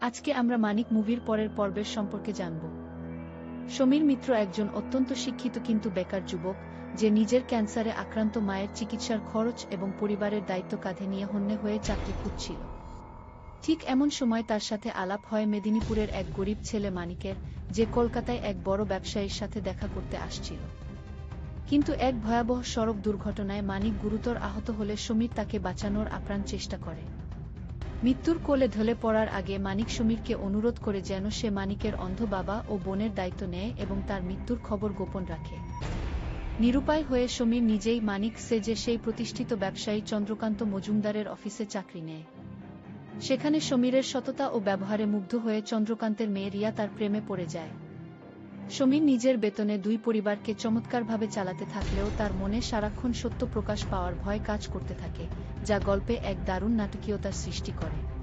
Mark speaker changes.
Speaker 1: আজকে আমরা মানিক মুভির পরের পর্বের সম্পর্কে জানব। সমীর মিত্র একজন অত্যন্ত শিক্ষিত কিন্তু বেকার যুবক, যে নিজের ক্যান্সারে আক্রান্ত মায়ের চিকিৎসার খরচ এবং পরিবারের দায়িত্ব কাঁধে নিয়ে হন্যে হয়ে চাকরি খুঁজছিল। ঠিক এমন সময় তার সাথে আলাপ হয় মেদিনীপুরের এক গরিব ছেলে মানিকের, যে কলকাতায় এক বড় ব্যবসায়ীর সাথে দেখা করতে আসছিল। কিন্তু এক ভয়াবহ সড়ক দুর্ঘটনায় মানিক গুরুতর আহত হলে সমীর তাকে বাঁচানোর আপ্রাণ চেষ্টা করে। মৃত্যুর কোলে ঢলে পড়ার আগে মানিক সমীরকে অনুরোধ করে যেন সে মানিকের অন্ধ বাবা ও বোনের দায়িত্ব নেয় এবং তার মৃত্যুর খবর গোপন রাখে। নিরুপায় হয়ে সমীর নিজেই মানিক সেজে সেই প্রতিষ্ঠিত ব্যবসায়ী চন্দ্রকান্ত মজুমদারের অফিসে চাকরি নেয়। সেখানে সমীরের সততা ও ব্যবহারে মুগ্ধ হয়ে চন্দ্রকান্তের মেয়ে রিয়া তার প্রেমে পড়ে যায়। সমীর নিজের বেতনে দুই পরিবারকে চমৎকারভাবে চালাতে থাকলেও তার মনে সারাক্ষণ সত্য প্রকাশ পাওয়ার ভয় কাজ করতে থাকে, যা গল্পে এক দারুণ নাটকীয়তার সৃষ্টি করে।